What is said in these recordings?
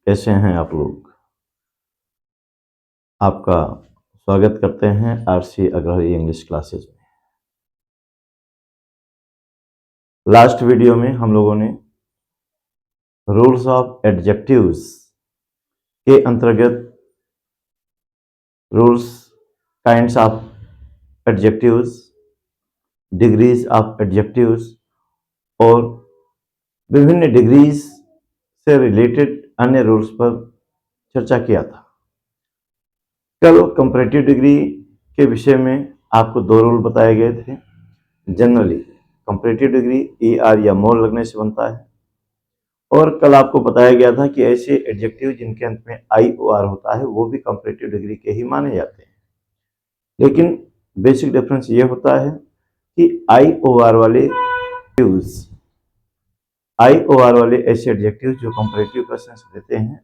कैसे हैं आप लोग? आपका स्वागत करते हैं आरसी अग्रहरी इंग्लिश क्लासेस में। लास्ट वीडियो में हम लोगों ने रूल्स ऑफ एडजेक्टिव्स के अंतर्गत rules, kinds of adjectives, degrees of adjectives और विभिन्न डिग्रीज से रिलेटेड अन्य रूल्स पर चर्चा किया था। कल कंपैरेटिव डिग्री के विषय में आपको दो रूल बताए गए थे। जनरली कंपैरेटिव डिग्री ER या मोर लगने से बनता है, और कल आपको बताया गया था कि ऐसे एडजेक्टिव जिनके अंत में IOR होता है वो भी कंपैरेटिव डिग्री के ही माने जाते हैं। लेकिन बेसिक डिफरेंस ये होता है कि IOR वाले ऐसे एडजेक्टिव जो कंपैरेटिव का सेंस देते हैं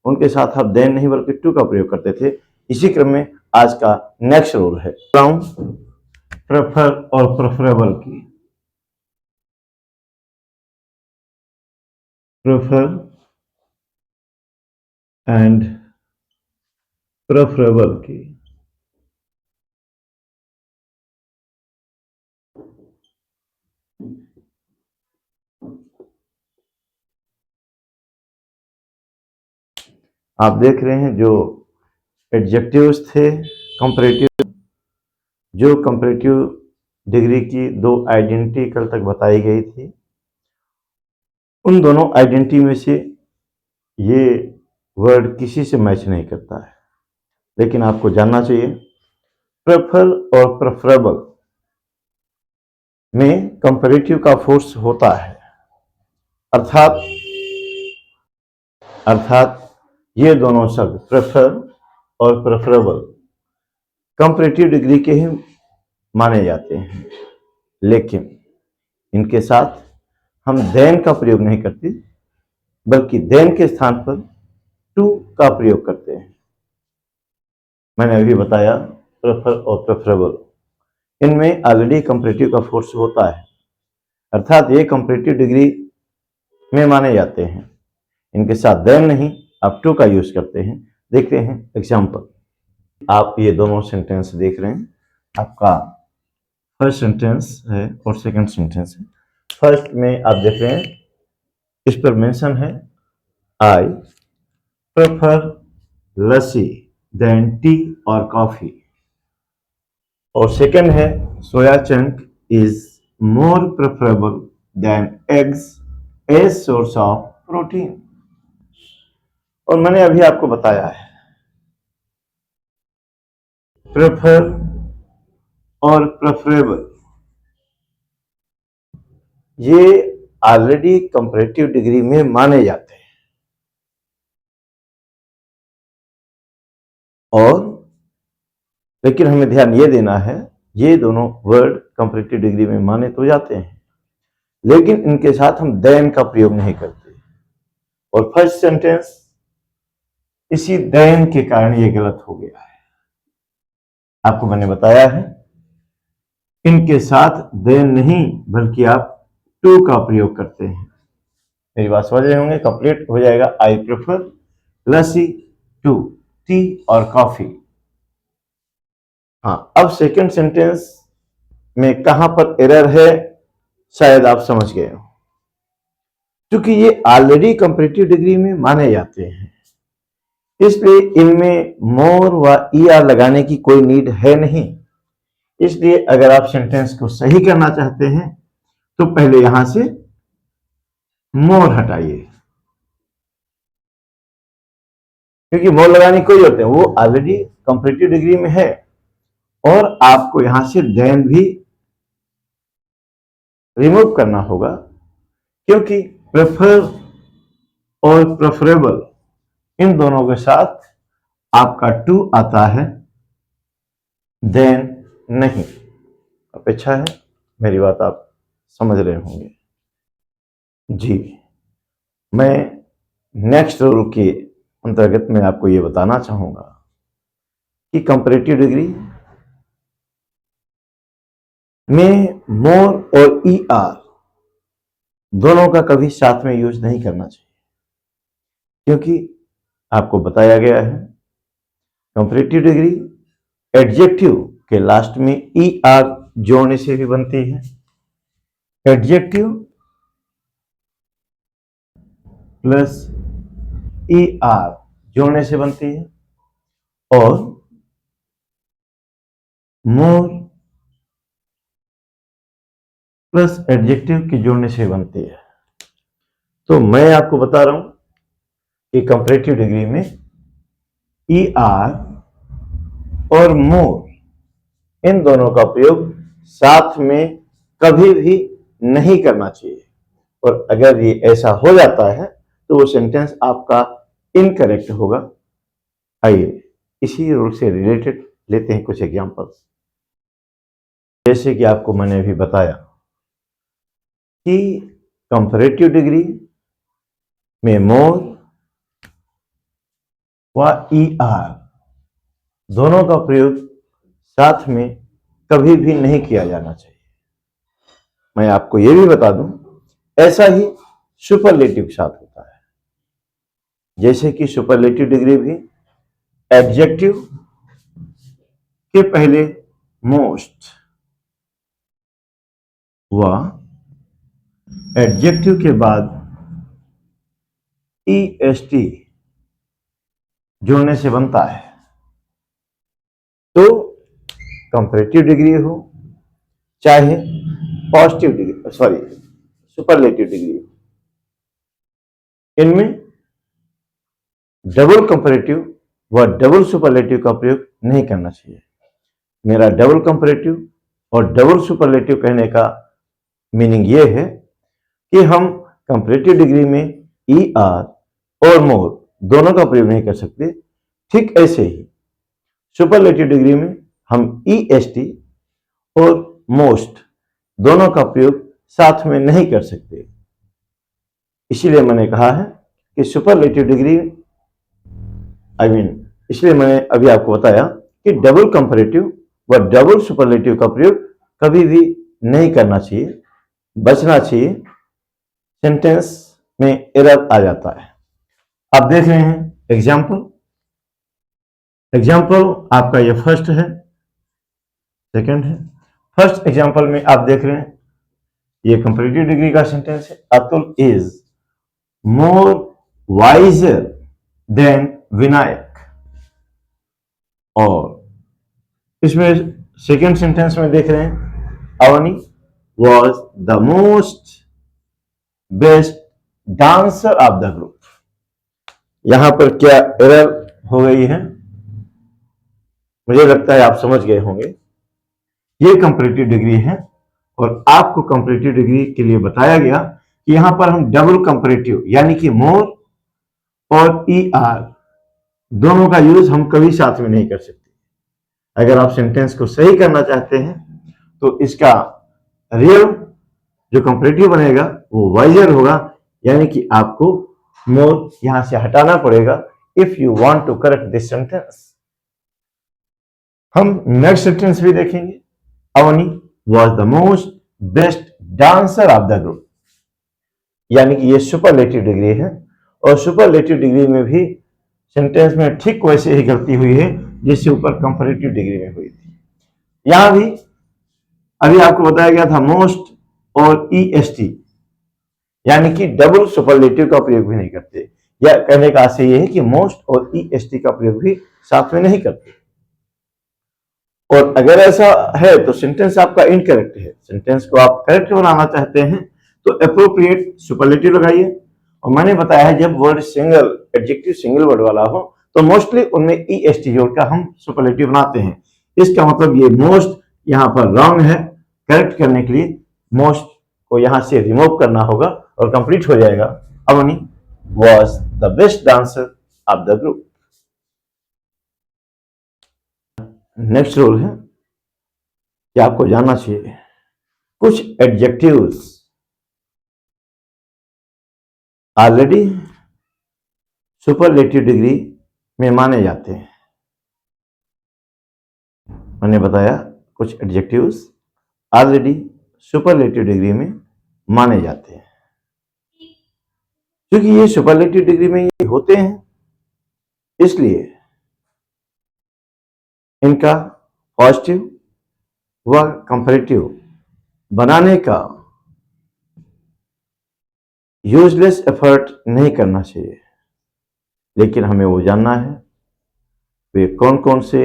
उनके साथ आप देन नहीं बल्कि टू का प्रयोग करते थे। इसी क्रम में आज का नेक्स्ट रूल है प्रेफर और प्रेफरेबल की। प्रेफर एंड प्रेफरेबल की। आप देख रहे हैं जो एडजेक्टिव्स थे कंपैरेटिव डिग्री की दो आइडेंटिटी कल तक बताई गई थी। उन दोनों आइडेंटिटी में से ये वर्ड किसी से मैच नहीं करता है, लेकिन आपको जानना चाहिए प्रेफर और प्रेफरेबल में कंपैरेटिव का फोर्स होता है, अर्थात ये दोनों शब्द प्रेफर और प्रेफरेबल कंपैरेटिव डिग्री के ही माने जाते हैं, लेकिन इनके साथ हम देन का प्रयोग नहीं करते बल्कि देन के स्थान पर टू का प्रयोग करते हैं। मैंने अभी बताया प्रेफर और प्रेफरेबल, इनमें ऑलरेडी कंपैरेटिव का फोर्स होता है, अर्थात ये कंपैरेटिव डिग्री में माने जाते हैं। इनके साथ देन नहीं, आप टू का यूज करते हैं। देखते हैं एग्जाम्पल। आप ये दोनों सेंटेंस देख रहे हैं, आपका फर्स्ट सेंटेंस है और सेकंड सेंटेंस है। फर्स्ट में आप देख रहे हैं, इस पर मेंशन है I prefer lassi than tea और कॉफी, और सेकंड है soya chunk is more preferable than eggs as source of protein. और मैंने अभी आपको बताया है प्रेफर और प्रेफरेबल ये ऑलरेडी कंपैरेटिव डिग्री में माने जाते हैं, और लेकिन हमें ध्यान ये देना है ये दोनों वर्ड कंपैरेटिव डिग्री में माने तो जाते हैं, लेकिन इनके साथ हम देन का प्रयोग नहीं करते। और फर्स्ट सेंटेंस इसी देन के कारण ये गलत हो गया है। आपको मैंने बताया है इनके साथ देन नहीं बल्कि आप टू का प्रयोग करते हैं। मेरी बात समझ रहे होंगे, कंप्लीट हो जाएगा। I prefer lassi to tea और कॉफी। हाँ, अब सेकंड सेंटेंस में कहां पर एरर है शायद आप समझ गए हो, क्योंकि ये ऑलरेडी कंपैरेटिव डिग्री में माने जाते हैं, इसलिए इनमें मोर व ER लगाने की कोई नीड है नहीं। इसलिए अगर आप सेंटेंस को सही करना चाहते हैं तो पहले यहां से मोर हटाइए, क्योंकि मोर लगाने की कोई जरूरत है, वो ऑलरेडी कंपैरेटिव डिग्री में है। और आपको यहां से देन भी रिमूव करना होगा, क्योंकि प्रेफर और प्रेफरेबल इन दोनों के साथ आपका टू आता है, देन नहीं। अपेक्षा है मेरी बात आप समझ रहे होंगे जी। मैं नेक्स्ट रूल के अंतर्गत में आपको ये बताना चाहूंगा कि कंपैरेटिव डिग्री में मोर और ER दोनों का कभी साथ में यूज नहीं करना चाहिए। क्योंकि आपको बताया गया है कंपैरेटिव डिग्री एडजेक्टिव के लास्ट में ई आर जोड़ने से भी बनती है। एडजेक्टिव प्लस ई आर जोड़ने से बनती है और मोर प्लस एडजेक्टिव के जोड़ने से बनती है। तो मैं आपको बता रहा हूं कि कंपैरेटिव डिग्री में ई आर और मोर इन दोनों का प्रयोग साथ में कभी भी नहीं करना चाहिए, और अगर ये ऐसा हो जाता है तो वो सेंटेंस आपका इनकरेक्ट होगा। आइए इसी रूल से रिलेटेड लेते हैं कुछ एग्जांपल्स। जैसे कि आपको मैंने अभी बताया कि कंपैरेटिव डिग्री में मोर व ई आर दोनों का प्रयोग साथ में कभी भी नहीं किया जाना चाहिए। मैं आपको यह भी बता दूं, ऐसा ही सुपरलेटिव के साथ होता है। जैसे कि सुपरलेटिव डिग्री भी एडजेक्टिव के पहले मोस्ट व एडजेक्टिव के बाद EST जोड़ने से बनता है। तो कंपैरेटिव डिग्री हो चाहे पॉजिटिव डिग्री सुपरलेटिव डिग्री हो, इनमें डबल कंपैरेटिव व डबल सुपरलेटिव का प्रयोग नहीं करना चाहिए। मेरा डबल कंपैरेटिव और डबल सुपरलेटिव कहने का मीनिंग यह है कि हम कंपैरेटिव डिग्री में ई आर और मोर दोनों का प्रयोग नहीं कर सकते। ठीक ऐसे ही सुपरलेटिव डिग्री में हम EST और मोस्ट दोनों का प्रयोग साथ में नहीं कर सकते। इसीलिए मैंने कहा है कि सुपरलेटिव डिग्री इसलिए मैंने अभी आपको बताया कि डबल कंपैरेटिव व डबल सुपरलेटिव का प्रयोग कभी भी नहीं करना चाहिए, बचना चाहिए। सेंटेंस में एरर आ जाता है। आप देख रहे हैं एग्जाम्पल आपका ये फर्स्ट है, सेकंड है। फर्स्ट एग्जाम्पल में आप देख रहे हैं ये कंपैरेटिव डिग्री का सेंटेंस है। Atul is more wiser than Vinayak. और इसमें सेकंड सेंटेंस में देख रहे हैं Avni was the most best dancer of the group. यहां पर क्या एरर हो गई है, मुझे लगता है आप समझ गए होंगे। ये कंपैरेटिव डिग्री है और आपको कंपैरेटिव डिग्री के लिए बताया गया कि यहां पर हम डबल कंपैरेटिव यानी कि मोर और ई आर दोनों का यूज हम कभी साथ में नहीं कर सकते। अगर आप सेंटेंस को सही करना चाहते हैं तो इसका रियल जो कंपैरेटिव बनेगा वो वाइजर होगा, यानी कि आपको मोर यहां से हटाना पड़ेगा if you want to correct this sentence. हम नेक्स्ट सेंटेंस भी देखेंगे। Avni was the most best dancer of the group, यानी कि ये सुपरलेटिव डिग्री है और सुपरलेटिव डिग्री में भी सेंटेंस में ठीक वैसे ही गलती हुई है जिससे ऊपर कंपैरेटिव डिग्री में हुई थी। यहां भी अभी आपको बताया गया था मोस्ट और EST, यानी कि डबल सुपरलेटिव का प्रयोग भी नहीं करते, या कहने का आशय यह है कि मोस्ट और EST का प्रयोग भी साथ में नहीं करते। और अगर ऐसा है तो सेंटेंस आपका इनकरेक्ट है। सेंटेंस को आप करेक्ट बनाना चाहते हैं तो अप्रोप्रिएट सुपरलेटिव लगाइए। और मैंने बताया है जब word single adjective single word वाला हो तो मोस्टली उनमें EST जोड़कर हम सुपरलेटिव बनाते हैं। इसका मतलब ये मोस्ट यहां पर रॉन्ग है। करेक्ट करने के लिए मोस्ट को यहां से रिमूव करना होगा और कंप्लीट हो जाएगा Avni was the best dancer of the group. Next rule है कि आपको जानना चाहिए कुछ एडजेक्टिव्स ऑलरेडी सुपरलेटिव डिग्री में माने जाते हैं। मैंने बताया कुछ एडजेक्टिव्स ऑलरेडी सुपरलेटिव डिग्री में माने जाते हैं। क्योंकि ये सुपरलेटिव डिग्री में ये होते हैं, इसलिए इनका पॉजिटिव व कंपैरेटिव बनाने का यूजलेस एफर्ट नहीं करना चाहिए, लेकिन हमें वो जानना है वे कौन कौन से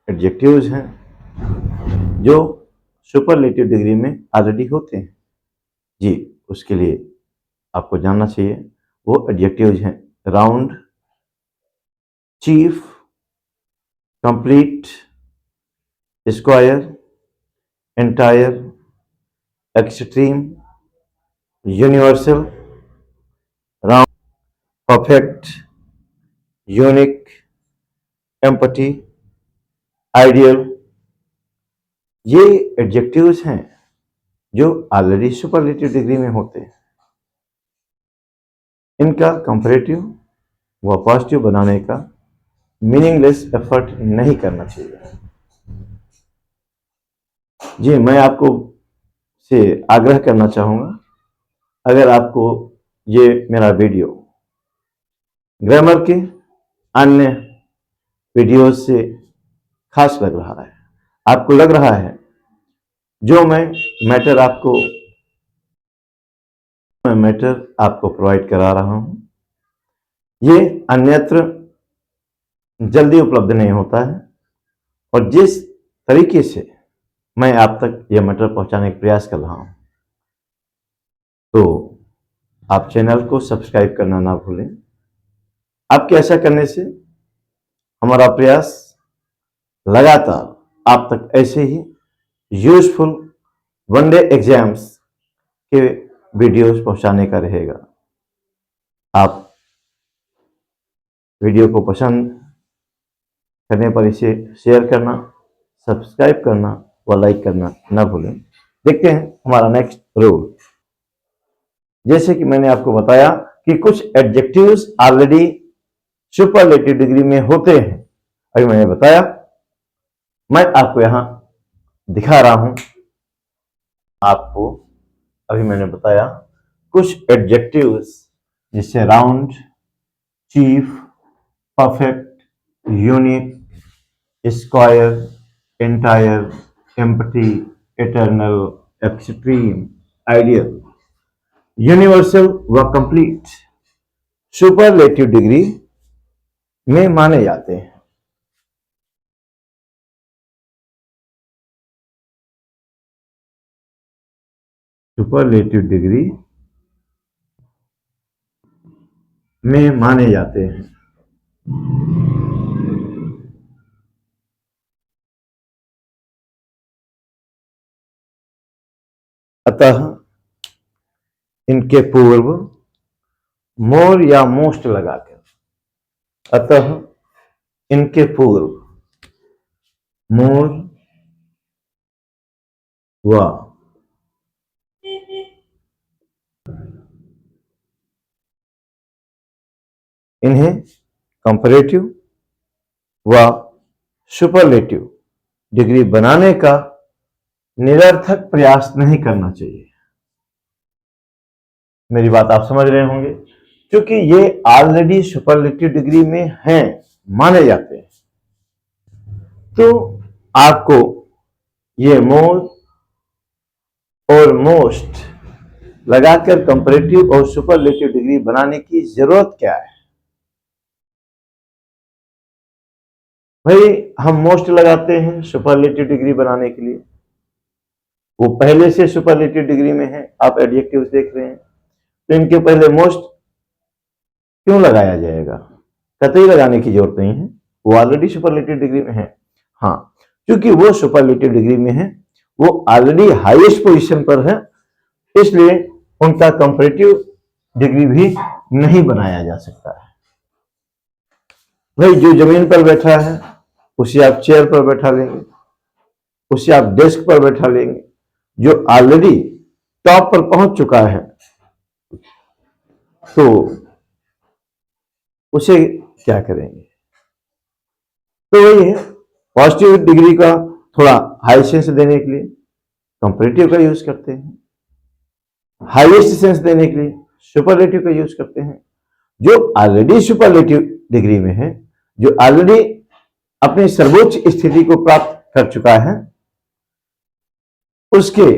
एडजेक्टिव्स हैं जो सुपरलेटिव डिग्री में ऑलरेडी होते हैं। जी, उसके लिए आपको जानना चाहिए वो एडजेक्टिव्स हैं round, chief, complete, square, entire, extreme, universal, round, perfect, unique, empty, ideal. ये एडजेक्टिव्स हैं जो ऑलरेडी सुपरलेटिव डिग्री में होते हैं। इनका कंपैरेटिव व पॉजिटिव बनाने का मीनिंगलेस एफर्ट नहीं करना चाहिए। जी, मैं आपको से आग्रह करना चाहूँगा, अगर आपको ये मेरा वीडियो ग्रामर के अन्य वीडियोस से खास लग रहा है, आपको लग रहा है जो मैं मैटर आपको प्रोवाइड करा रहा हूँ ये अन्यत्र जल्दी उपलब्ध नहीं होता है, और जिस तरीके से मैं आप तक यह मैटर पहुंचाने का प्रयास कर रहा हूं, तो आप चैनल को सब्सक्राइब करना ना भूलें। आपके ऐसा करने से हमारा प्रयास लगातार आप तक ऐसे ही यूजफुल वनडे एग्जाम्स के वीडियोस पहुंचाने का रहेगा। आप वीडियो को पसंद करने पर इसे शेयर करना, सब्सक्राइब करना व लाइक करना ना भूलें। देखते हैं हमारा नेक्स्ट रूल। जैसे कि मैंने आपको बताया कि कुछ एडजेक्टिव्स ऑलरेडी सुपरलेटिव डिग्री में होते हैं, अभी मैंने बताया, मैं आपको यहां दिखा रहा हूं। आपको अभी मैंने बताया कुछ एडजेक्टिव्स जिससे round, chief, perfect, unique, square, entire, empty, eternal, extreme, ideal, universal व कंप्लीट सुपरलेटिव डिग्री में माने जाते हैं। सुपरलेटिव डिग्री में माने जाते हैं। अतः इनके पूर्व मोर या मोस्ट लगाकर, अतः इनके पूर्व मोर व इन्हें कंपैरेटिव व सुपरलेटिव डिग्री बनाने का निरर्थक प्रयास नहीं करना चाहिए। मेरी बात आप समझ रहे होंगे, क्योंकि ये ऑलरेडी सुपरलेटिव डिग्री में हैं, माने जाते हैं, तो आपको ये मोर और मोस्ट लगाकर कंपैरेटिव और सुपरलेटिव डिग्री बनाने की जरूरत क्या है? भाई, हम मोस्ट लगाते हैं सुपरलेटिव डिग्री बनाने के लिए, वो पहले से सुपरलेटिव डिग्री में है, आप एडजेक्टिव्स देख रहे हैं, तो इनके पहले मोस्ट क्यों लगाया जाएगा? कतई लगाने की जरूरत नहीं है, वो ऑलरेडी सुपरलेटिव डिग्री में है। हाँ, क्योंकि वो सुपरलेटिव डिग्री में है, वो ऑलरेडी हाईएस्ट पोजीशन पर है, इसलिए उनका कंपैरेटिव डिग्री भी नहीं बनाया जा सकता है। भाई, जो जमीन पर बैठा है उसे आप चेयर पर बैठा लेंगे, उसे आप डेस्क पर बैठा लेंगे, जो ऑलरेडी टॉप पर पहुंच चुका है तो उसे क्या करेंगे? तो वही है, पॉजिटिव डिग्री का थोड़ा हाई सेंस देने के लिए कंपैरेटिव का यूज करते हैं, हाईएस्ट सेंस देने के लिए सुपरलेटिव का यूज करते हैं। जो ऑलरेडी सुपरलेटिव डिग्री में है, जो ऑलरेडी अपनी सर्वोच्च स्थिति को प्राप्त कर चुका है, उसके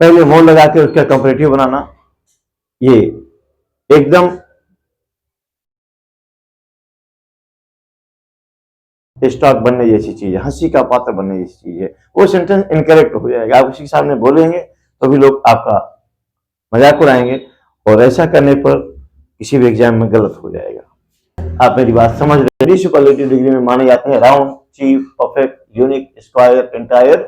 पहले मोड़ लगाकर उसका कंपैरेटिव बनाना, ये एकदम स्टॉक बनने जैसी चीज है, हंसी का पात्र बनने जैसी चीज है। वो सेंटेंस इनकरेक्ट हो जाएगा। आप किसी के सामने बोलेंगे तो भी लोग आपका मजाक उड़ाएंगे, और ऐसा करने पर किसी भी एग्जाम में गलत हो जाएगा। आप मेरी बात समझ रहे हैं। सुपरलेटिव डिग्री में माने जाते हैं round, chief, perfect, unique, square, entire,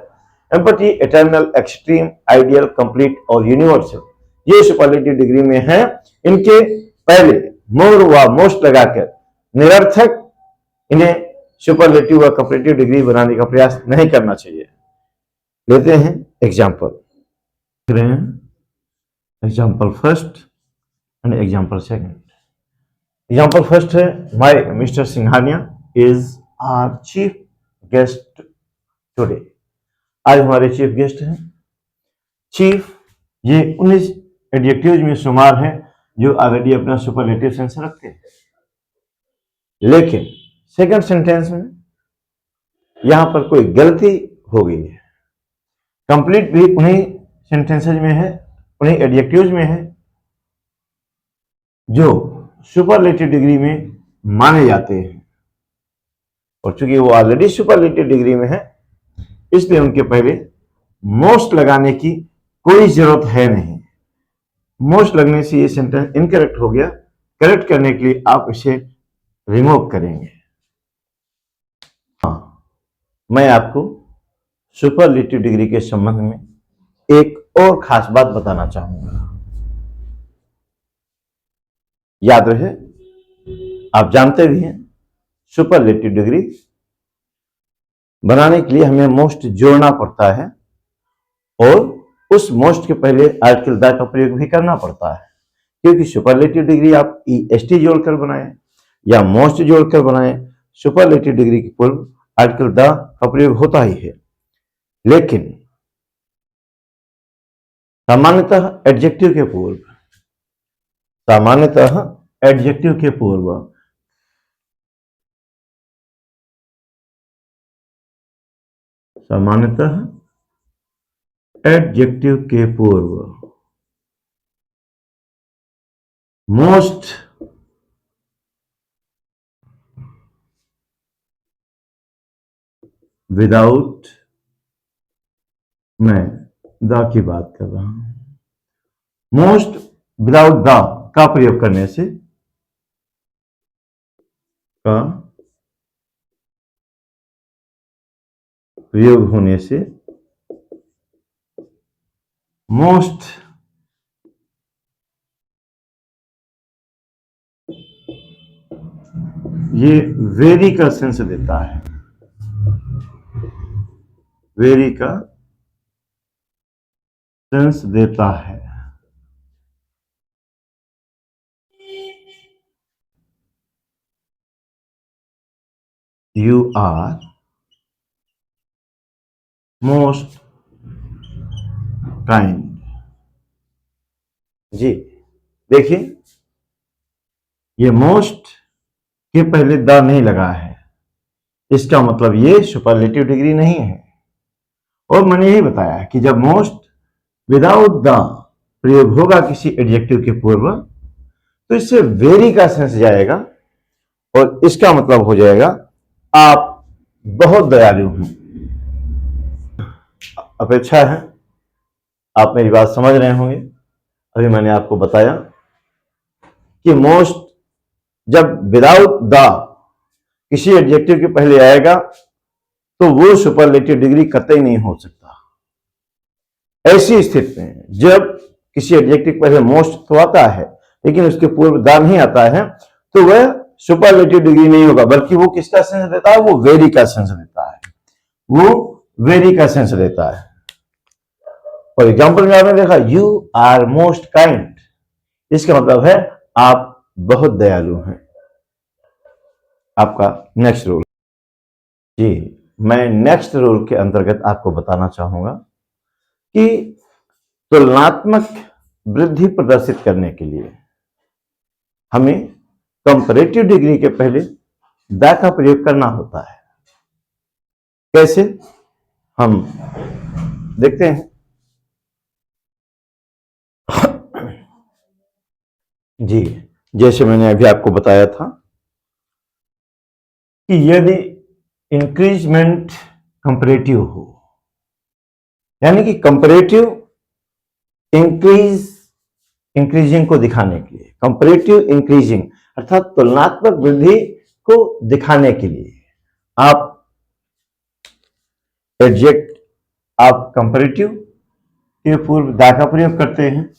empty, eternal, extreme, ideal, complete और यूनिवर्सल। ये सुपरलेटिव डिग्री में है। इनके पहले मोर व मोस्ट लगाकर निरर्थक इन्हें सुपरलेटिव व कंपैरेटिव डिग्री बनाने का प्रयास नहीं करना चाहिए। लेते हैं example. Example first and example second. Example first है, my mister Singhania is our chief guest today. आज हमारे चीफ गेस्ट हैं। चीफ ये 19 एडजेक्टिव्स में शुमार है जो ऑलरेडी अपना सुपरलेटिव सेंस रखते हैं। लेकिन सेकंड सेंटेंस में यहां पर कोई गलती हो गई है। कंप्लीट भी उन्हीं सेंटेंसेज में है, उन्हीं एडजेक्टिव्स में है जो सुपरलेटिव डिग्री में माने जाते हैं, और चूंकि वो ऑलरेडी सुपरलेटिव डिग्री में है, इसलिए उनके पहले मोस्ट लगाने की कोई जरूरत है नहीं। मोस्ट लगने से ये सेंटेंस इनकरेक्ट हो गया। करेक्ट करने के लिए आप इसे रिमूव करेंगे। हाँ, मैं आपको सुपरलेटिव डिग्री के संबंध में एक और खास बात बताना चाहूंगा। याद रहे, आप जानते भी हैं, सुपरलेटिव डिग्री बनाने के लिए हमें मोस्ट जोड़ना पड़ता है, और उस मोस्ट के पहले आर्टिकल द का प्रयोग भी करना पड़ता है। क्योंकि सुपरलेटिव डिग्री आप ईएसटी जोड़कर बनाएं या मोस्ट जोड़कर बनाएं, सुपरलेटिव डिग्री के पूर्व आर्टिकल द का प्रयोग होता ही है। लेकिन सामान्यतः एडजेक्टिव के पूर्व, सामान्यतः एडजेक्टिव के पूर्व एडजेक्टिव के पूर्व मोस्ट विदाउट, मैं द की बात कर रहा हूं, मोस्ट विदाउट द का प्रयोग करने से, का प्रयोग होने से मोस्ट ये वेरी का सेंस देता है, वेरी का सेंस देता है। You are most kind. जी देखिए, ये मोस्ट के पहले द नहीं लगा है, इसका मतलब ये सुपरलेटिव डिग्री नहीं है। और मैंने यही बताया कि जब मोस्ट विदाउट द प्रयोग होगा किसी एडजेक्टिव के पूर्व, तो इससे वेरी का सेंस जाएगा, और इसका मतलब हो जाएगा आप बहुत दयालु हैं। अपेक्षा है आप मेरी बात समझ रहे होंगे। अभी मैंने आपको बताया कि मोस्ट जब विदाउट द किसी एडजेक्टिव के पहले आएगा तो वो सुपरलेटिव डिग्री कतई नहीं हो सकता। ऐसी स्थिति में जब किसी एडजेक्टिव पहले मोस्ट तो आता है लेकिन उसके पूर्व द नहीं आता है, तो वह सुपरलेटिव डिग्री नहीं होगा, बल्कि वो किसका सेंस देता है? वो वेरी का सेंस देता है, वो वेरी का सेंस देता है। फॉर एग्जाम्पल में आपने देखा यू आर मोस्ट काइंड, इसका मतलब है आप बहुत दयालु हैं। आपका नेक्स्ट रूल, जी मैं नेक्स्ट रूल के अंतर्गत आपको बताना चाहूंगा कि तुलनात्मक वृद्धि प्रदर्शित करने के लिए हमें कंपैरेटिव डिग्री के पहले द का प्रयोग करना होता है। कैसे, हम देखते हैं। जी, जैसे मैंने अभी आपको बताया था कि यदि इंक्रीजमेंट कंपैरेटिव हो, यानी कि कंपैरेटिव इंक्रीजिंग को दिखाने के लिए, कंपैरेटिव इंक्रीजिंग अर्थात तुलनात्मक वृद्धि को दिखाने के लिए आप एडजेक्ट, आप कंपैरेटिव के पूर्व द का प्रयोग करते हैं।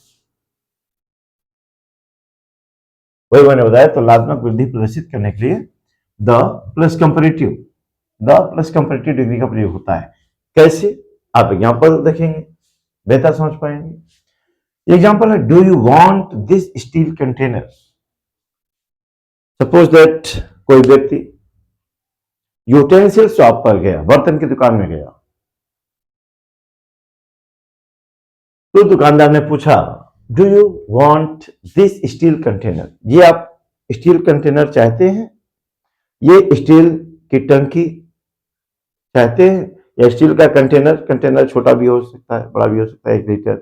वही मैंने बताया, तुलनात्मक वृद्धि प्रदर्शित करने के लिए द प्लस कंपैरेटिव डिग्री का प्रयोग होता है। कैसे, आप एग्जाम्पल देखेंगे, बेहतर समझ पाएंगे। एग्जाम्पल है, do you want this steel container. Suppose that कोई व्यक्ति यूटेंसिल शॉप पर गया, बर्तन की दुकान में गया, तो दुकानदार ने पूछा, do you want this steel container, ये आप स्टील कंटेनर चाहते हैं, ये स्टील की टंकी चाहते हैं, या स्टील का कंटेनर छोटा भी हो सकता है, बड़ा भी हो सकता है, 1 litre,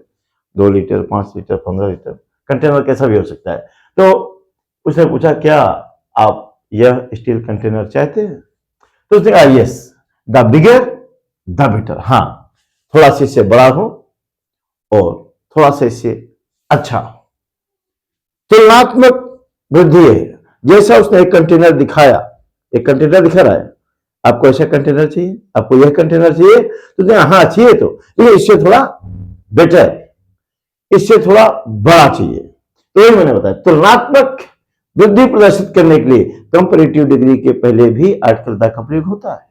2 litre, 5 litre, 15 litre, container कैसा भी हो सकता है। तो उसने पूछा, क्या आप यह स्टील कंटेनर चाहते हैं? तो उसने कहा, yes, the bigger the better. हाँ, थोड़ा सा इससे बड़ा हो और थोड़ा सा इससे अच्छा हो। तुलनात्मक वृद्धि है। जैसा उसने एक कंटेनर दिखाया, एक कंटेनर दिखा रहा है, आपको ऐसा कंटेनर चाहिए, आपको यह कंटेनर चाहिए, तो हाँ चाहिए, तो लेकिन इससे थोड़ा बेटर, इससे थोड़ा बड़ा चाहिए। तो ये मैंने बताया, तुलनात्मक वृद्धि प्रदर्शित करने के लिए कंपैरेटिव डिग्री के पहले भी आर्टिकल द का प्रयोग होता है।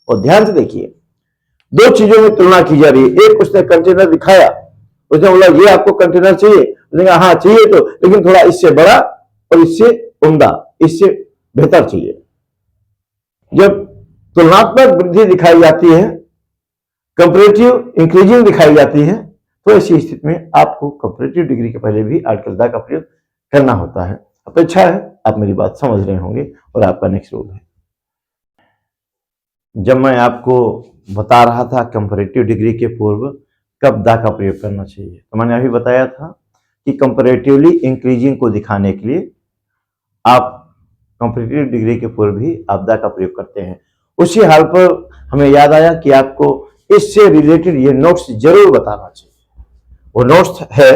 और ध्यान से देखिए, दो चीजों में तुलना की जा रही है। एक, उसने कंटेनर दिखाया, उसने बोला ये आपको कंटेनर चाहिए, उसने कहा हाँ चाहिए, तो लेकिन थोड़ा इससे बड़ा और इससे उम्दा, इससे बेहतर चाहिए। जब तुलनात्मक वृद्धि दिखाई जाती है, कंपैरेटिव इंक्रीजिंग दिखाई जाती है, तो ऐसी स्थिति में आपको कंपैरेटिव डिग्री के पहले भी आर्टिकल द का प्रयोग करना होता है। अपेक्षा है आप मेरी बात समझ रहे होंगे और आपका नेक्स्ट रूल है। जब मैं आपको बता रहा था कंपैरेटिव डिग्री के पूर्व कब द का प्रयोग करना चाहिए, तो मैंने अभी बताया था कि कंपैरेटिवली इंक्रीजिंग को दिखाने के लिए आप कंपैरेटिव डिग्री के पूर्व भी आप द का प्रयोग करते हैं। उसी हाल पर हमें याद आया कि आपको इससे रिलेटेड ये नोट्स जरूर बताना चाहिए। वो नोट्स है,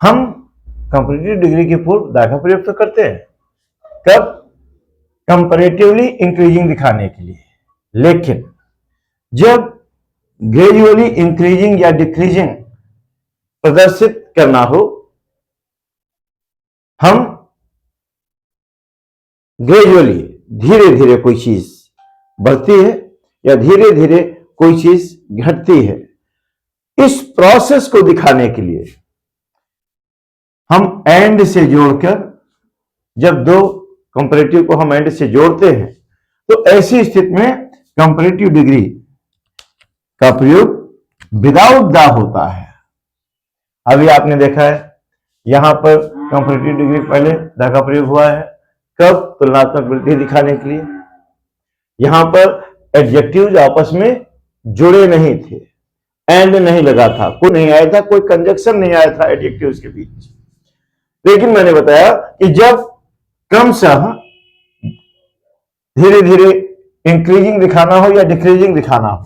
हम कंपैरेटिव डिग्री के पूर्व द का प्रयोग तो करते हैं, कब? कंपैरेटिवली इंक्रीजिंग दिखाने के लिए। लेकिन जब ग्रेजुअली इंक्रीजिंग या डिक्रीजिंग प्रदर्शित करना हो, हम ग्रेजुअली, धीरे धीरे कोई चीज बढ़ती है या धीरे धीरे कोई चीज घटती है, इस प्रोसेस को दिखाने के लिए हम एंड से जोड़कर, जब दो कंपैरेटिव को हम एंड से जोड़ते हैं, तो ऐसी स्थिति में कंपैरेटिव डिग्री का प्रयोग विदाउट द होता है। अभी आपने देखा है यहां पर कंपैरेटिव डिग्री पहले द का प्रयोग हुआ है, कब? तुलनात्मक वृद्धि दिखाने के लिए। यहां पर एडजेक्टिव्स आपस में जुड़े नहीं थे, एंड नहीं लगा था, कोई नहीं आया था, कोई कंजक्शन नहीं आया था एडजेक्टिव्स के बीच। लेकिन मैंने बताया कि जब क्रमशः धीरे धीरे इंक्रीजिंग दिखाना हो या डिक्रीजिंग दिखाना हो,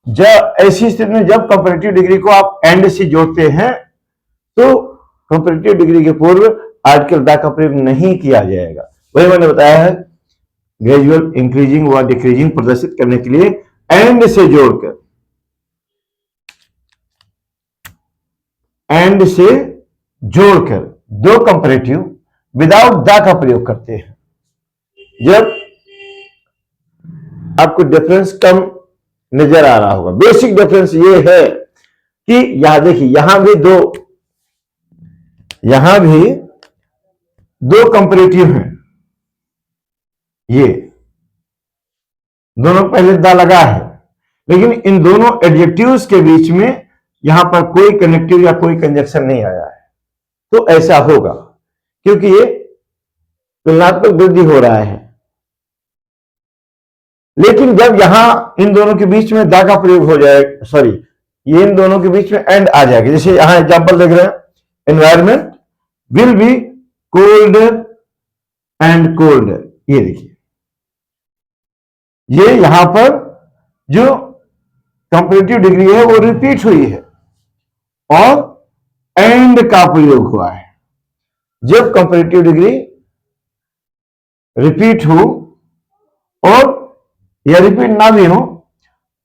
जब ऐसी स्थिति में जब कंपैरेटिव डिग्री को आप एंड से जोड़ते हैं, तो कंपैरेटिव डिग्री के पूर्व आर्टिकल द का प्रयोग नहीं किया जाएगा। वही मैंने बताया है, ग्रेजुअल इंक्रीजिंग व डिक्रीजिंग प्रदर्शित करने के लिए एंड से जोड़कर, एंड से जोड़कर दो कंपैरेटिव विदाउट द का प्रयोग करते हैं। जब आपको डिफरेंस कम नजर आ रहा होगा, बेसिक डिफरेंस ये है कि यहां देखिए, यहां भी दो कंपैरेटिव हैं, ये दोनों पहले द लगा है, लेकिन इन दोनों एडजेक्टिव्स के बीच में यहां पर कोई कनेक्टिव या कोई कंजक्शन नहीं आया है, तो ऐसा होगा क्योंकि ये तुलनात्मक वृद्धि हो रहा है। लेकिन जब यहां इन दोनों के बीच में दा का प्रयोग हो जाए, सॉरी, ये इन दोनों के बीच में एंड आ जाएगा, जैसे यहां एग्जांपल देख रहे हैं, environment will be colder and colder, ये देखिए, ये यहां पर जो कंपैरेटिव डिग्री है वो रिपीट हुई है और एंड का प्रयोग हुआ है। जब कंपैरेटिव डिग्री रिपीट हो और या रिपीट ना भी हो,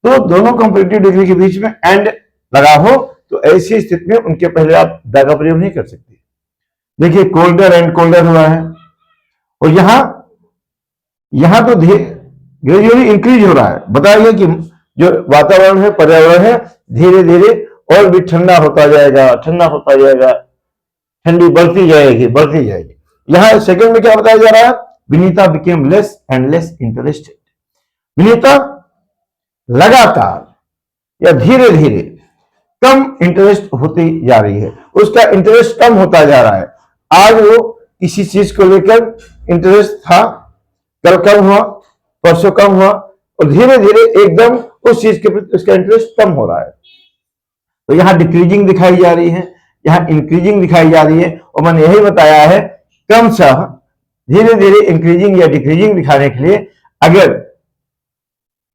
तो दोनों कंपैरेटिव डिग्री के बीच में एंड लगा हो, तो ऐसी स्थिति में उनके पहले आप द का प्रयोग नहीं कर सकते। देखिए कोल्डर एंड कोल्डर हुआ है, और यहां तो ग्रेजुअली इंक्रीज हो रहा है। बताइए कि जो वातावरण है, पर्यावरण है, धीरे धीरे और भी ठंडा होता जाएगा, ठंडा होता जाएगा, ठंडी बढ़ती जाएगी, बढ़ती जाएगी। यहां सेकंड में क्या बताया जा रहा है, Vinita became less and less interested. Vinita लगातार या धीरे धीरे कम इंटरेस्ट होती जा रही है, उसका इंटरेस्ट कम होता जा रहा है। आज वो किसी चीज को लेकर इंटरेस्ट था, कल कम हुआ, परसों कम हुआ, और धीरे धीरे एकदम उस चीज के प्रति उसका इंटरेस्ट कम हो रहा है। तो यहां डिक्रीजिंग दिखाई जा रही है, यहां इंक्रीजिंग दिखाई जा रही है, और मैंने यही बताया है क्रमशः धीरे धीरे इंक्रीजिंग या डिक्रीजिंग दिखाने के लिए अगर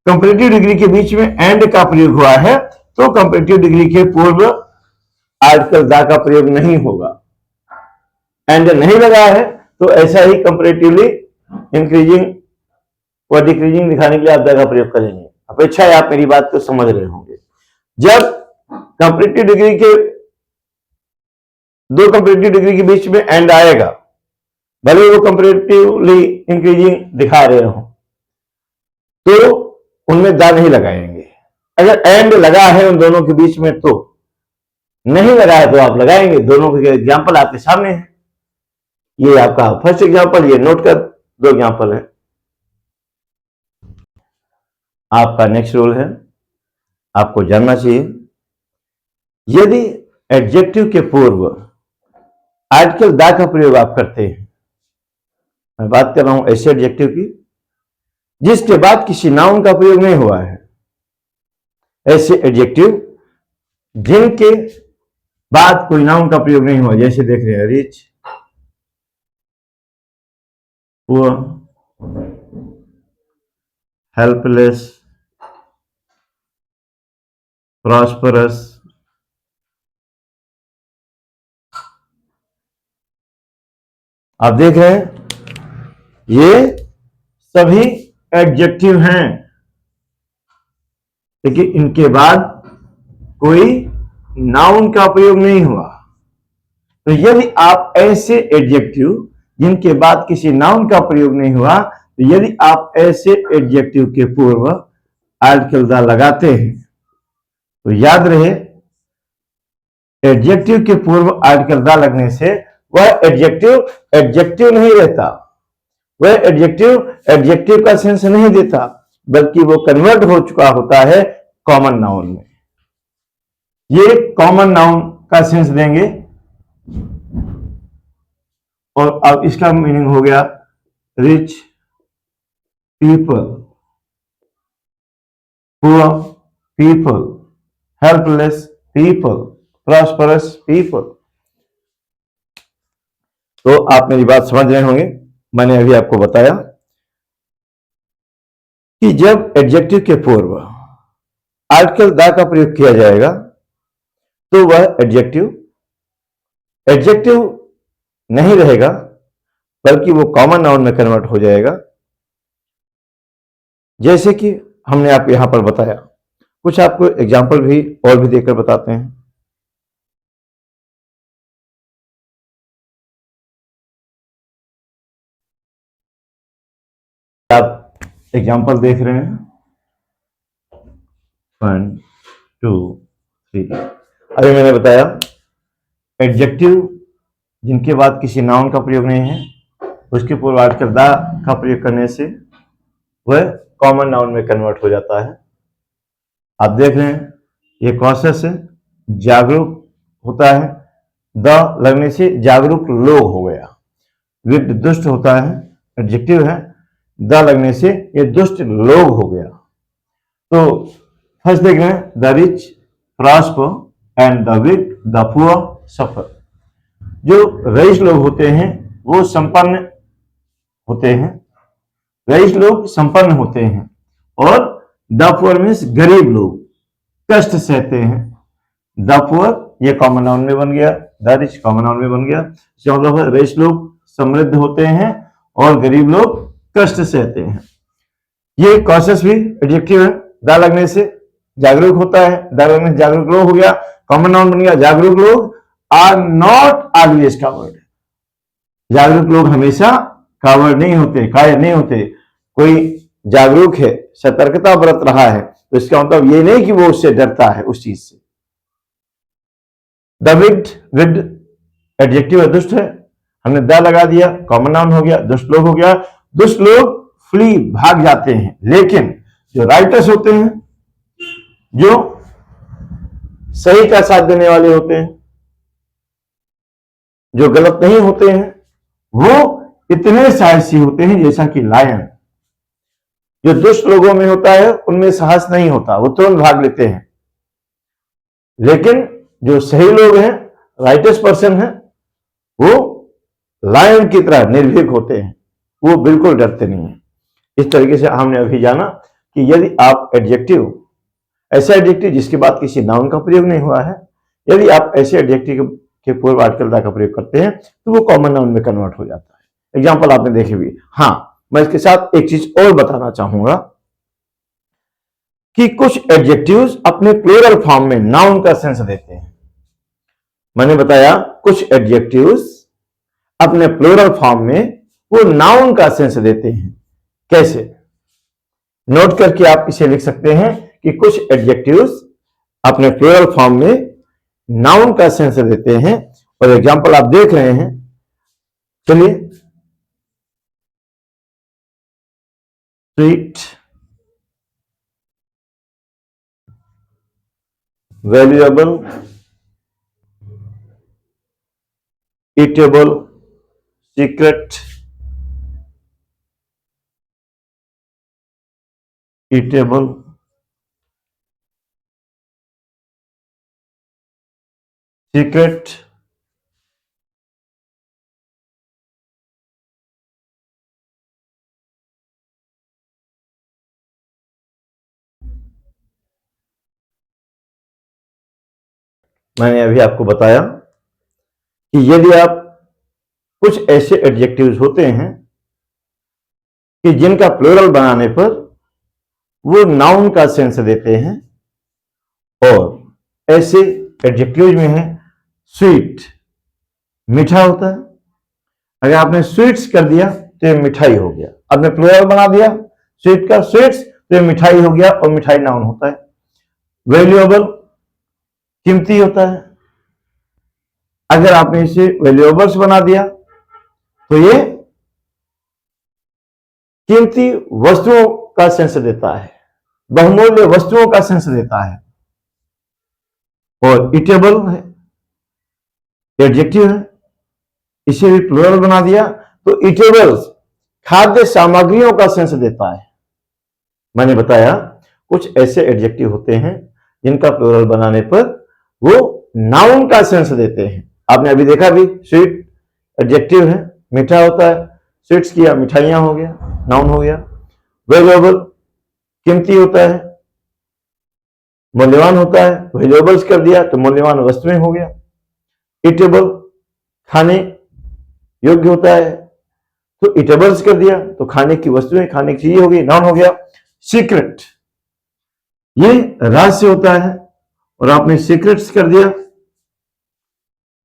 कंपैरेटिव डिग्री के बीच में एंड का प्रयोग हुआ है तो कंपैरेटिव डिग्री के पूर्व आर्टिकल दा का प्रयोग नहीं होगा। एंड नहीं लगा है तो ऐसा ही कंपैरेटिवली इंक्रीजिंग व डिक्रीजिंग दिखाने के लिए आप दा का प्रयोग करेंगे। अपेक्षा है आप मेरी बात को समझ रहे होंगे। जब कंपैरेटिव डिग्री के दो कंपैरेटिव डिग्री के बीच में एंड आएगा, भले वो कंपैरेटिवली इंक्रीजिंग दिखा रहे हो, तो उनमें दा नहीं लगाएंगे। अगर एंड लगा है उन दोनों के बीच में तो नहीं लगा है तो आप लगाएंगे। दोनों के एग्जाम्पल आपके सामने है, ये आपका फर्स्ट एग्जाम्पल, ये नोट कर दो एग्जाम्पल है। आपका नेक्स्ट रूल है, आपको जानना चाहिए यदि एडजेक्टिव के पूर्व आर्टिकल दा का प्रयोग आप करते हैं, मैं बात कर रहा हूं ऐसे एडजेक्टिव की जिसके बाद किसी नाउन का प्रयोग नहीं हुआ है, ऐसे एडजेक्टिव जिनके बाद कोई नाउन का प्रयोग नहीं हुआ, जैसे देख रहे हैं रिच, पुअर, हेल्पलेस, प्रॉस्परस, आप देख रहे हैं ये सभी एडजेक्टिव हैं, लेकिन इनके बाद कोई नाउन का प्रयोग नहीं हुआ। तो यदि आप ऐसे एडजेक्टिव जिनके बाद किसी नाउन का प्रयोग नहीं हुआ, तो यदि आप ऐसे एडजेक्टिव के पूर्व आर्टिकल दा लगाते हैं तो याद रहे एडजेक्टिव के पूर्व आर्टिकल दा लगने से वह एडजेक्टिव नहीं रहता, वह एडजेक्टिव का सेंस नहीं देता, बल्कि वो कन्वर्ट हो चुका होता है कॉमन नाउन में। ये कॉमन नाउन का सेंस देंगे, और अब इसका मीनिंग हो गया rich people, poor people, helpless people, prosperous people. तो आप मेरी बात समझ रहे होंगे। मैंने अभी आपको बताया कि जब एडजेक्टिव के पूर्व आर्टिकल दा का प्रयोग किया जाएगा तो वह एडजेक्टिव नहीं रहेगा, बल्कि वो कॉमन नाउन में कन्वर्ट हो जाएगा। जैसे कि हमने आपको यहां पर बताया, कुछ आपको एग्जाम्पल भी और भी देकर बताते हैं। आप एग्जाम्पल देख रहे हैं 1 2 3। अभी मैंने बताया एडजेक्टिव जिनके बाद किसी नाउन का प्रयोग नहीं है, उसके पूर्व आर्टिकल दा का प्रयोग करने से वह कॉमन नाउन में कन्वर्ट हो जाता है। आप देख रहे हैं ये कॉशस है, जागरूक होता है, द लगने से जागरूक लोग हो गया। विद दुष्ट होता है, एडजेक्टिव है, द लगने से ये दुष्ट लोग हो गया। तो फर्स्ट देख रहे हैं, the rich prosper and the weak the poor suffer. जो रईस लोग होते हैं वो संपन्न होते हैं, रईस लोग संपन्न होते हैं, और द पुअर मीन्स गरीब लोग कष्ट सहते हैं। द पुअर ये कॉमन नाउन में बन गया, द रिच कॉमन नाउन में बन गया। इसका मतलब है रईस लोग समृद्ध होते हैं और गरीब लोग कष्ट सहते हैं। ये कॉशस भी एडजेक्टिव है, द लगने से जागरूक होता है, द लगने से जागरूक लोग हो गया, कॉमन नाउन बन गया। जागरूक लोग आर नॉट ऑलवेज कावर्ड। जागरूक लोग हमेशा कावर्ड नहीं होते, कायर नहीं होते। कोई जागरूक है, सतर्कता बरत रहा है, तो इसका मतलब ये नहीं कि वो उससे डरता है उस चीज से। द विड एडजेक्टिव है, दुष्ट है, हमने द लगा दिया, कॉमन नाउन हो गया, दुष्ट लोग हो गया। दुष्ट लोग फ्ली भाग जाते हैं, लेकिन जो राइटर्स होते हैं, जो सही का साथ देने वाले होते हैं, जो गलत नहीं होते हैं, वो इतने साहसी होते हैं जैसा कि लायन। जो दुष्ट लोगों में होता है उनमें साहस नहीं होता, वो तुरंत भाग लेते हैं। लेकिन जो सही लोग हैं, राइटर्स पर्सन है, वो लायन की तरह निर्भीक होते हैं, वो बिल्कुल डरते नहीं है। इस तरीके से हमने अभी जाना कि यदि आप एडजेक्टिव, ऐसा एडजेक्टिव जिसके बाद किसी नाउन का प्रयोग नहीं हुआ है, यदि आप ऐसे एडजेक्टिव के पूर्व आर्टिकल का प्रयोग करते हैं तो वो कॉमन नाउन में कन्वर्ट हो जाता है। एग्जाम्पल आपने देखे भी। हाँ, मैं इसके साथ एक चीज और बताना चाहूंगा कि कुछ एडजेक्टिव्स अपने प्लूरल फॉर्म में नाउन का सेंस देते हैं। मैंने बताया कुछ एडजेक्टिव्स अपने प्लूरल फॉर्म में वो नाउन का सेंस देते हैं। कैसे? नोट करके आप इसे लिख सकते हैं कि कुछ एडजेक्टिव्स अपने प्लूरल फॉर्म में नाउन का सेंस देते हैं, और एग्जांपल आप देख रहे हैं। चलिए, sweet, valuable, eatable, secret, eatable, secret, मैंने अभी आपको बताया कि यदि आप कुछ ऐसे एडजेक्टिव्स होते हैं कि जिनका प्लूरल बनाने पर वो नाउन का सेंस देते हैं, और ऐसे एडजेक्टिव्स में है स्वीट, मीठा होता है। अगर आपने स्वीट्स कर दिया तो ये मिठाई हो गया, आपने प्लूरल बना दिया स्वीट का, स्वीट्स, तो ये मिठाई हो गया, और मिठाई नाउन होता है। वैल्यूएबल, कीमती होता है। अगर आपने इसे वैल्यूएबल्स बना दिया तो ये कीमती वस्तुओं का सेंस देता है, बहुमूल्य वस्तुओं का सेंस देता है। और ईटेबल है, एडजेक्टिव है, इसे भी प्लूरल बना दिया तो ईटेबल्स खाद्य सामग्रियों का सेंस देता है। मैंने बताया कुछ ऐसे एडजेक्टिव होते हैं जिनका प्लूरल बनाने पर वो नाउन का सेंस देते हैं। आपने अभी देखा भी, स्वीट एडजेक्टिव है, मीठा होता है, स्वीट्स किया, मिठाइयां हो गया, नाउन हो गया। वैल्यूएबल, कीमती होता है, मूल्यवान होता है, वैल्यूएबल्स कर दिया तो मूल्यवान वस्तुएं हो गया। ईटेबल, खाने योग्य होता है, तो ईटेबल्स कर दिया तो खाने की वस्तुएं, खाने की चीजें हो गई, नाउन हो गया। सीक्रेट, ये रहस्य होता है, और आपने सीक्रेट्स कर दिया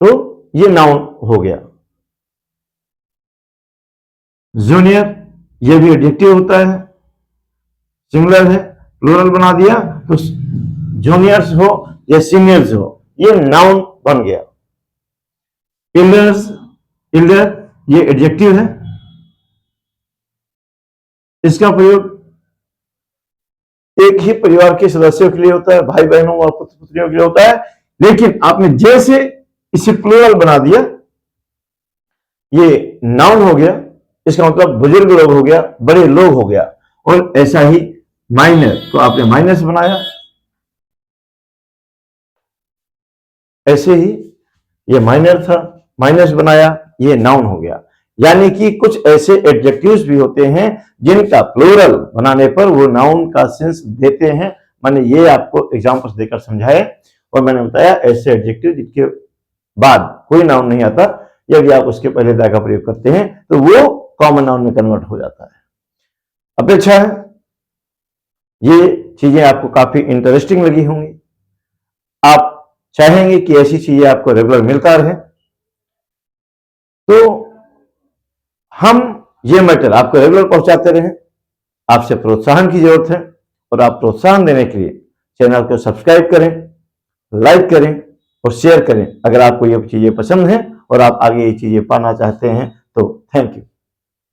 तो ये नाउन हो गया। जूनियर, ये भी एडजेक्टिव होता है, सिंगुलर है, प्लूरल बना दिया तो जूनियर्स हो या सीनियर्स हो, ये नाउन बन गया। इल्डर्स, इल्डर, ये एडजेक्टिव है, इसका प्रयोग एक ही परिवार के सदस्यों के लिए होता है, भाई बहनों और पुत्र पुत्रियों के लिए होता है, लेकिन आपने जैसे इसे प्लूरल बना दिया, ये नाउन हो गया, इसका मतलब बुजुर्ग लोग हो गया, बड़े लोग हो गया। और ऐसा ही माइनर, तो आपने माइनस बनाया, ऐसे ही ये माइनर था, माइनस बनाया, ये नाउन हो गया। यानी कि कुछ ऐसे एडजेक्टिव्स भी होते हैं जिनका प्लूरल बनाने पर वो नाउन का सेंस देते हैं। मैंने ये आपको एग्जांपल्स देकर समझाए और मैंने बताया ऐसे एडजेक्टिव जिनके बाद कोई नाउन नहीं आता, यदि आप उसके पहले द का प्रयोग करते हैं तो वो कॉमन नाउन में कन्वर्ट हो जाता है। अपेक्षा है ये चीजें आपको काफी इंटरेस्टिंग लगी होंगी। आप चाहेंगे कि ऐसी चीजें आपको रेगुलर मिलता रहे, तो हम ये मैटर आपको रेगुलर पहुंचाते रहें। आपसे प्रोत्साहन की जरूरत है और आप प्रोत्साहन देने के लिए चैनल को सब्सक्राइब करें, लाइक करें और शेयर करें। अगर आपको ये चीजें पसंद हैं और आप आगे ये चीजें पाना चाहते हैं तो थैंक यू।